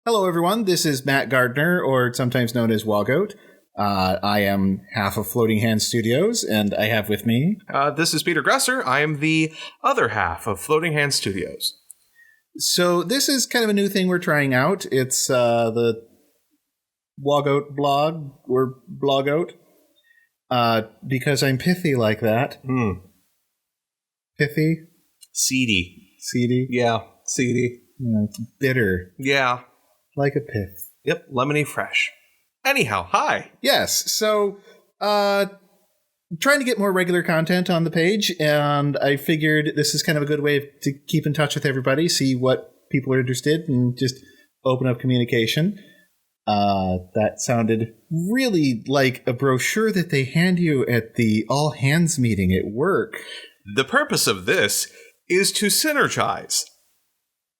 Hello, everyone. This is Matt Gardner, or sometimes known as Wolverine. I am half of Floating Hand Studios, and I have with me... This is Peter Gresser. I am the other half of Floating Hand Studios. So this is kind of a new thing we're trying out. It's the Blogoat blog, or Blogoat, because I'm pithy like that. Pithy? Seedy. Seedy? Yeah, seedy. Bitter. Yeah. Like a pith. Yep, lemony fresh. Anyhow, hi. Yes, so trying to get more regular content on the page, and I figured this is kind of a good way to keep in touch with everybody, see what people are interested in, and just open up communication. That sounded really like a brochure that they hand you at the all hands meeting at work. The purpose of this is to synergize.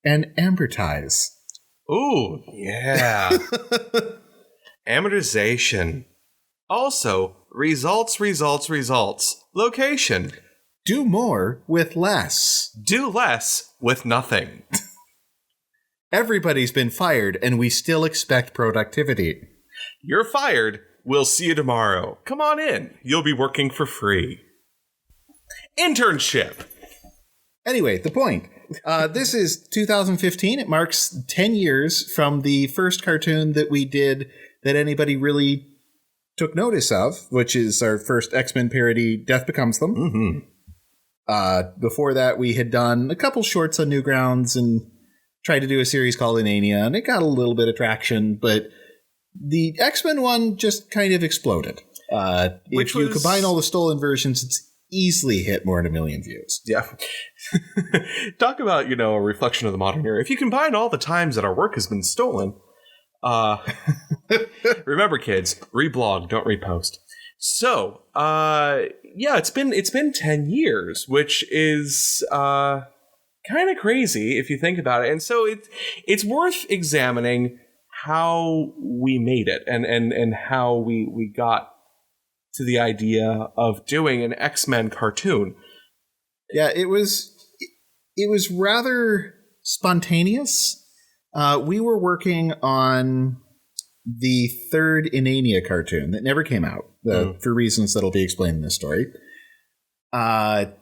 And amortize. Ooh, yeah. Amortization. Also, results. Location. Do more with less. Do less with nothing. Everybody's been fired, and we still expect productivity. You're fired. We'll see you tomorrow. Come on in. You'll be working for free. Internship. Anyway, the point. This is 2015. It marks 10 years from the first cartoon that we did that anybody really took notice of, which is our first X-Men parody, Death Becomes Them. Mm-hmm. Before that, we had done a couple shorts on Newgrounds and tried to do a series called Inania, and it got a little bit of traction, but the X-Men one just kind of exploded. If you combine all the stolen versions, it's easily hit more than 1 million views. Yeah. Talk about, a reflection of the modern era. If you combine all the times that our work has been stolen, remember, kids, reblog, don't repost. So, it's been 10 years, which is kind of crazy if you think about it. And so it's worth examining how we made it and how we got to the idea of doing an X-Men cartoon. Yeah, it was rather spontaneous. We were working on the third Inania cartoon that never came out, for reasons that'll be explained in this story. There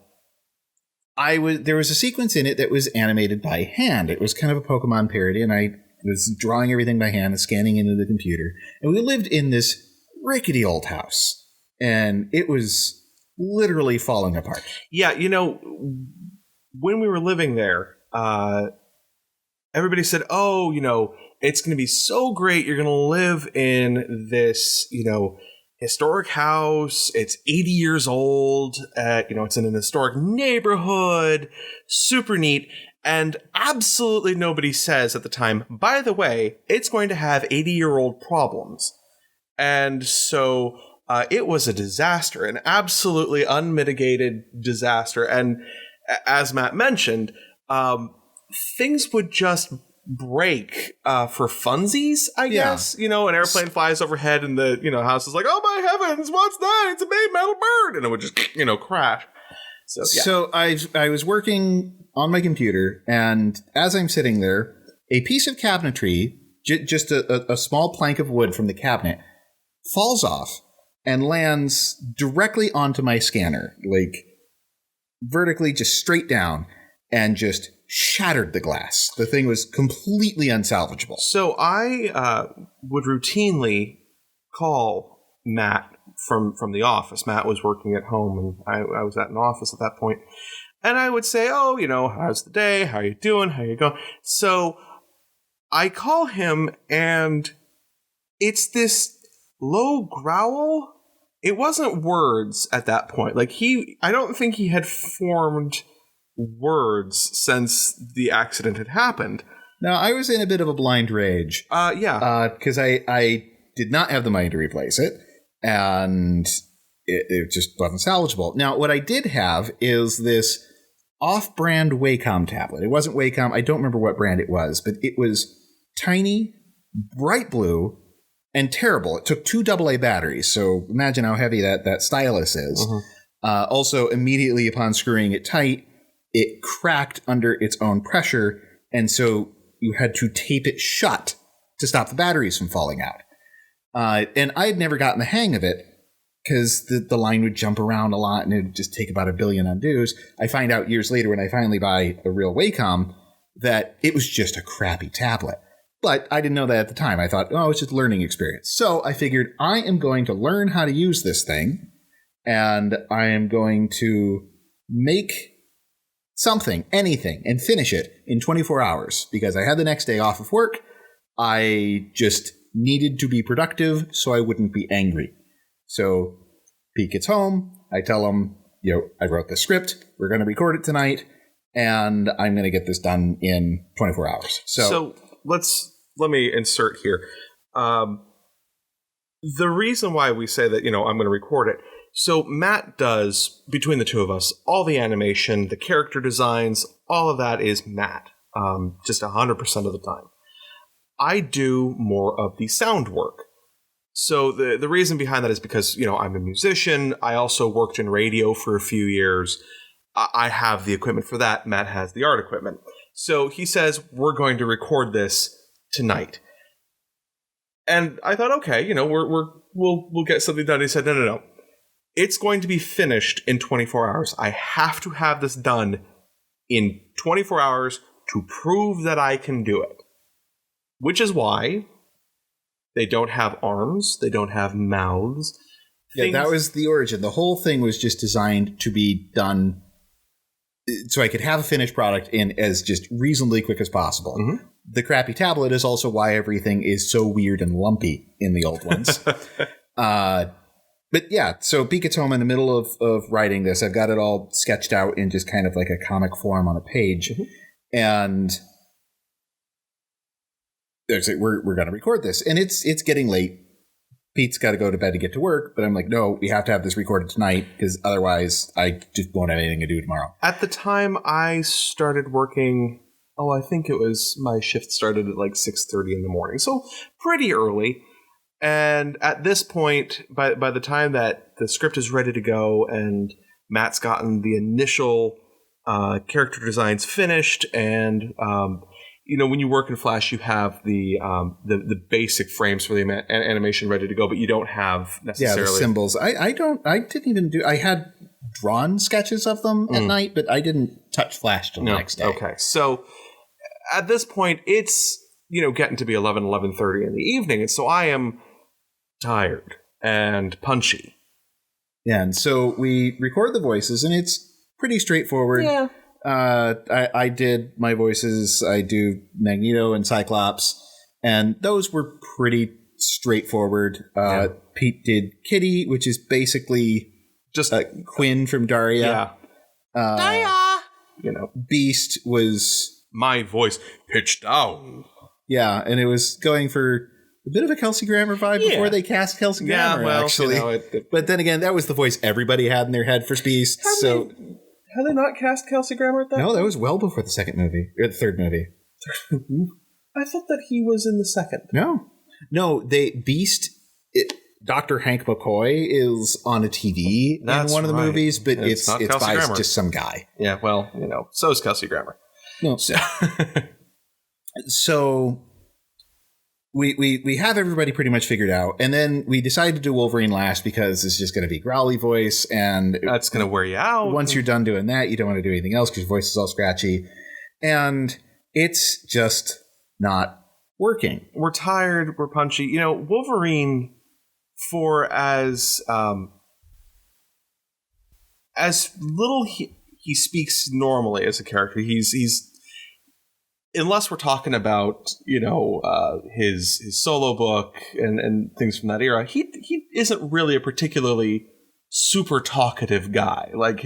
was a sequence in it that was animated by hand. It was kind of a Pokemon parody, and I was drawing everything by hand and scanning into the computer. And we lived in this rickety old house. And it was literally falling apart. Yeah, when we were living there, everybody said, it's going to be so great. You're going to live in this, historic house. It's 80 years old. It's in an historic neighborhood. Super neat. And absolutely nobody says at the time, by the way, it's going to have 80-year-old problems. And so... it was a disaster, an absolutely unmitigated disaster. And as Matt mentioned, things would just break for funsies, I guess. An airplane flies overhead and the house is like, oh my heavens, what's that? It's a big metal bird. And it would just, crash. So I was working on my computer, and as I'm sitting there, a piece of cabinetry, just a small plank of wood from the cabinet, falls off and lands directly onto my scanner, like vertically, just straight down, and just shattered the glass. The thing was completely unsalvageable. So I would routinely call Matt from the office. Matt was working at home, and I was at an office at that point. And I would say, how's the day? How are you doing? How you going? So I call him, and it's this low growl. It wasn't words at that point. I don't think he had formed words since the accident had happened. Now, I was in a bit of a blind rage. Yeah. Because I did not have the money to replace it, and it just wasn't salvageable. Now, what I did have is this off-brand Wacom tablet. It wasn't Wacom. I don't remember what brand it was, but it was tiny, bright blue, and terrible. It took 2 AA batteries, so imagine how heavy that stylus is. Mm-hmm. Also, immediately upon screwing it tight, it cracked under its own pressure, and so you had to tape it shut to stop the batteries from falling out. And I had never gotten the hang of it because the line would jump around a lot and it would just take about 1 billion undos. I find out years later when I finally buy a real Wacom that it was just a crappy tablet. But I didn't know that at the time. I thought, oh, it's just a learning experience. So I figured I am going to learn how to use this thing, and I am going to make something, anything, and finish it in 24 hours because I had the next day off of work. I just needed to be productive so I wouldn't be angry. So Pete gets home. I tell him, I wrote the script. We're going to record it tonight, and I'm going to get this done in 24 hours. So let me insert here. The reason why we say that, I'm going to record it. So Matt does, between the two of us, all the animation, the character designs, all of that is Matt, just 100% of the time. I do more of the sound work. So the reason behind that is because, I'm a musician. I also worked in radio for a few years. I have the equipment for that. Matt has the art equipment. So he says, we're going to record this tonight. And I thought, okay, we'll get something done. He said, no. It's going to be finished in 24 hours. I have to have this done in 24 hours to prove that I can do it. Which is why they don't have arms. They don't have mouths. Yeah, that was the origin. The whole thing was just designed to be done so I could have a finished product in as just reasonably quick as possible. Mm-hmm. The crappy tablet is also why everything is so weird and lumpy in the old ones. But yeah, so Pete gets home in the middle of writing this. I've got it all sketched out in just kind of like a comic form on a page. Mm-hmm. And we're going to record this. And it's getting late. Pete's got to go to bed to get to work. But I'm like, no, we have to have this recorded tonight because otherwise I just won't have anything to do tomorrow. At the time I started working... I think it was my shift started at like 6:30 in the morning. So pretty early. And at this point, by the time that the script is ready to go and Matt's gotten the initial character designs finished and, when you work in Flash, you have the basic frames for the animation ready to go, but you don't have necessarily... Yeah, the symbols. I didn't even do... I had drawn sketches of them at night, but I didn't touch Flash till the next day. Okay, so... At this point, it's, getting to be 11:30 in the evening, and so I am tired and punchy. Yeah, and so we record the voices, and it's pretty straightforward. Yeah. I did my voices. I do Magneto and Cyclops, and those were pretty straightforward. Pete did Kitty, which is basically just Quinn from Daria. Yeah. Daria! Beast was... my voice pitched down. Yeah, and it was going for a bit of a Kelsey Grammer vibe before they cast Kelsey Grammer, actually. But then again, that was the voice everybody had in their head for Beast. Have they not cast Kelsey Grammer at that No, that was well before the second movie, or the third movie. I thought that he was in the second. No, Beast... Dr. Hank McCoy is on a TV in one of the movies, but it's by just some guy. Yeah, well, so is Kelsey Grammer. No. So we have everybody pretty much figured out, and then we decided to do Wolverine last because it's just going to be growly voice, and that's going to wear you out. Once you're done doing that, you don't want to do anything else because your voice is all scratchy, and it's just not working. We're tired. We're punchy. Wolverine, for as little he speaks normally as a character. He's unless we're talking about his solo book and things from that era. He isn't really a particularly super talkative guy. Like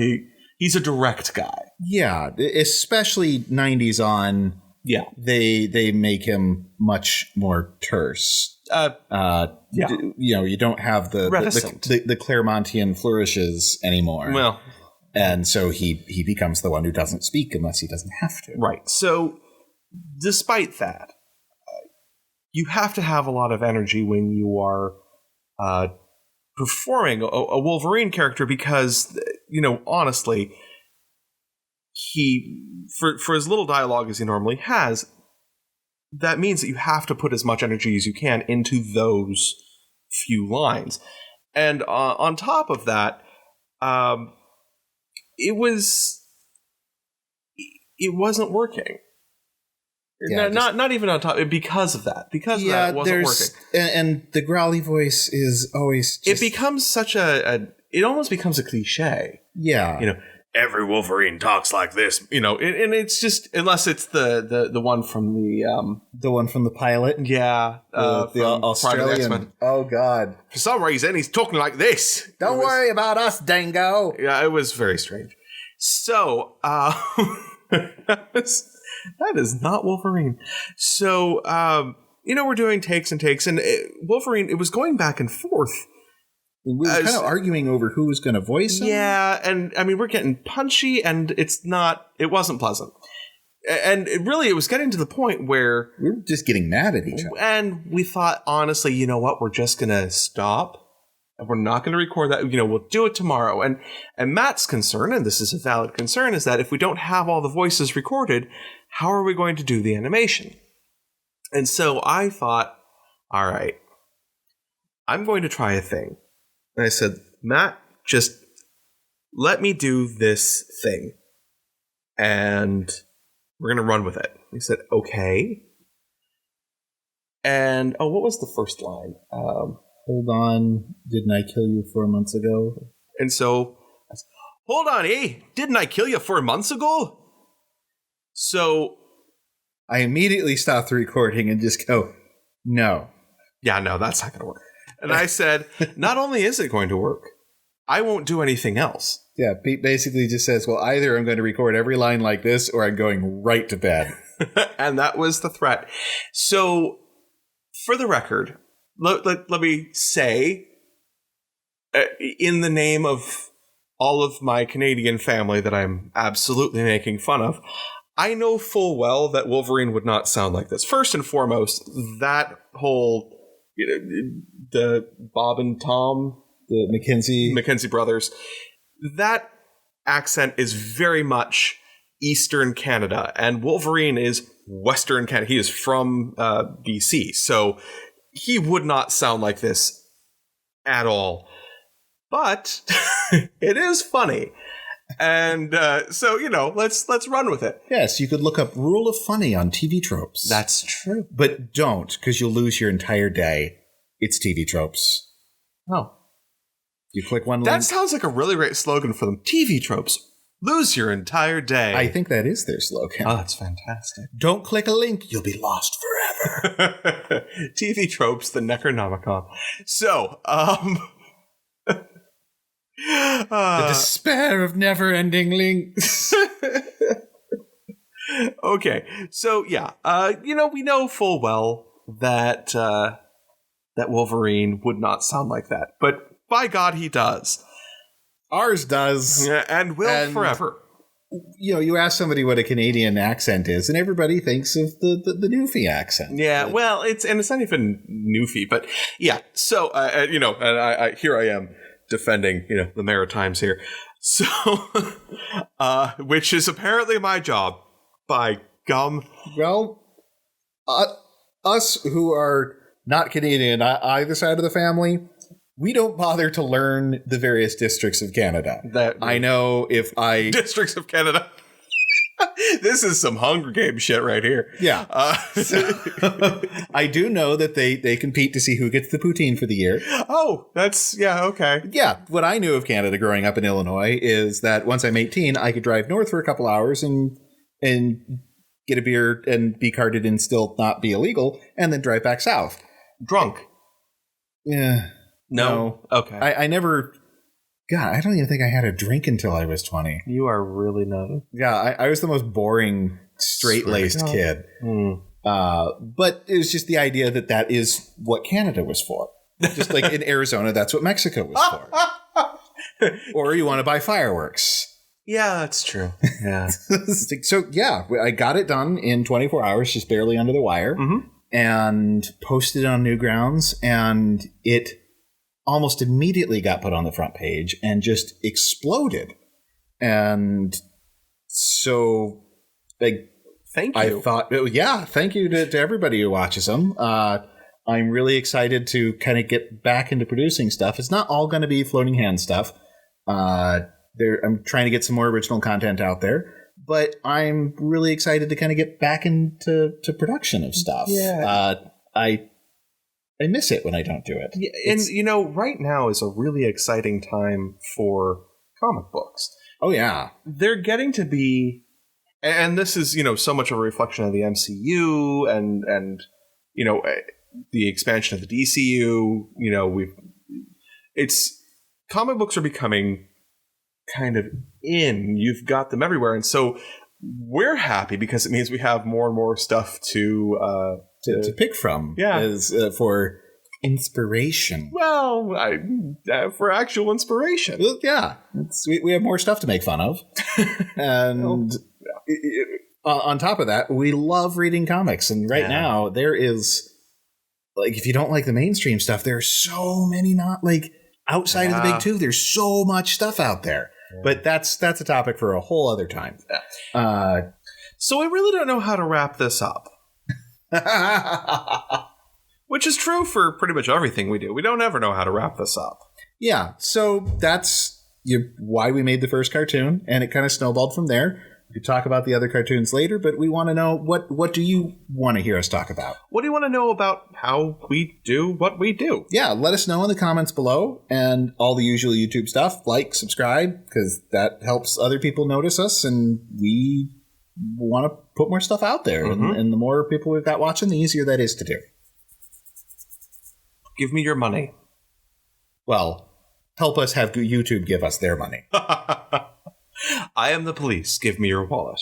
he's a direct guy. Yeah, especially 90s on. Yeah, they make him much more terse. You don't have the Claremontian flourishes anymore. Well. And so he becomes the one who doesn't speak unless he doesn't have to. Right. So, despite that, you have to have a lot of energy when you are performing a Wolverine character because, honestly, he, for as little dialogue as he normally has, that means that you have to put as much energy as you can into those few lines. And on top of that, it wasn't working. Yeah, not even on top, because of that. Because of that, it wasn't working. And the growly voice is always just... It becomes such it almost becomes a cliche. Yeah. You know, every Wolverine talks like this, you know, and it's just, unless it's the one from the one from the pilot. Yeah. The Australian. Oh, God. For some reason, he's talking like this. Don't worry about us, Dango. Yeah, it was very strange. So, that is not Wolverine. So, you know, we're doing takes and takes, and Wolverine, it was going back and forth. We were kind of arguing over who was going to voice him. Yeah, and I mean, we're getting punchy, and it wasn't pleasant. And it was getting to the point where... we were just getting mad at each other. And we thought, honestly, you know what? We're just going to stop, and we're not going to record that. You know, we'll do it tomorrow. And Matt's concern, and this is a valid concern, is that if we don't have all the voices recorded, how are we going to do the animation? And so I thought, all right, I'm going to try a thing. And I said, Matt, just let me do this thing. And we're going to run with it. He said, okay. And, what was the first line? Hold on, didn't I kill you 4 months ago? And so, I said, hold on, didn't I kill you 4 months ago? So... I immediately stopped the recording and just go, no. Yeah, no, that's not going to work. And I said, not only is it going to work, I won't do anything else. Yeah, Pete basically just says, well, either I'm going to record every line like this or I'm going right to bed. And that was the threat. So, for the record, let me say, in the name of all of my Canadian family that I'm absolutely making fun of, I know full well that Wolverine would not sound like this. First and foremost, that whole... the Bob and Tom, the McKenzie brothers, that accent is very much Eastern Canada, and Wolverine is Western Canada. He is from BC, so he would not sound like this at all. But it is funny. And so, you know, let's run with it. Yes, you could look up Rule of Funny on TV Tropes. That's true. But don't, because you'll lose your entire day. It's TV Tropes. Oh. You click one link. That sounds like a really great slogan for them. TV Tropes. Lose your entire day. I think that is their slogan. Oh, that's fantastic. Don't click a link. You'll be lost forever. TV Tropes, the Necronomicon. So, the despair of never-ending links. Okay, so yeah, you know, we know full well that that Wolverine would not sound like that, but by God, he does. Ours does, and will forever. You know, you ask somebody what a Canadian accent is, and everybody thinks of the Newfie accent. Yeah, well, it's not even Newfie, but yeah. So, you know, and I here I am defending, you know, the Maritimes here. So, which is apparently my job. By gum. Well, us who are not Canadian on either side of the family, we don't bother to learn the various districts of Canada. I know if I... Districts of Canada. This is some Hunger Games shit right here. Yeah. I do know that they compete to see who gets the poutine for the year. Oh, yeah, okay. Yeah, what I knew of Canada growing up in Illinois is that once I'm 18, I could drive north for a couple hours and get a beer and be carded and still not be illegal, and then drive back south. Drunk. Yeah. No. Okay. I never... God, I don't even think I had a drink until I was 20. You are really not. Yeah, I was the most boring, straight-laced kid. But it was just the idea that is what Canada was for. Just like in Arizona, that's what Mexico was for. Or you want to buy fireworks. Yeah, that's true. Yeah. So, yeah, I got it done in 24 hours, just barely under the wire, and posted it on Newgrounds, and it almost immediately got put on the front page and just exploded. And so, like, Thank you. I thought, thank you to everybody who watches them. I'm really excited to kind of get back into producing stuff. It's not all going to be floating hand stuff. I'm trying to get some more original content out there, but I'm really excited to kind of get back into production of stuff. Yeah. I miss it when I don't do it. Yeah, and, right now is a really exciting time for comic books. Oh, yeah. They're getting to be, and this is, so much of a reflection of the MCU and the expansion of the DCU. Comic books are becoming kind of in. You've got them everywhere. And so we're happy because it means we have more and more stuff to pick from, for inspiration. Well, for actual inspiration. Well, yeah, we have more stuff to make fun of, and on top of that, we love reading comics. And right now, there is if you don't like the mainstream stuff, there's so many outside of the big two. There's so much stuff out there, but that's a topic for a whole other time. So I really don't know how to wrap this up. Which is true for pretty much everything we do. We don't ever know how to wrap this up. Yeah, so that's why we made the first cartoon, and it kind of snowballed from there. We could talk about the other cartoons later, but we want to know, what do you want to hear us talk about? What do you want to know about how we do what we do? Yeah, let us know in the comments below, and all the usual YouTube stuff. Like, subscribe, because that helps other people notice us, and we want to put more stuff out there. Mm-hmm. And the more people we've got watching, the easier that is to do. Give me your money. Well, help us have YouTube give us their money. I am the police. Give me your wallet.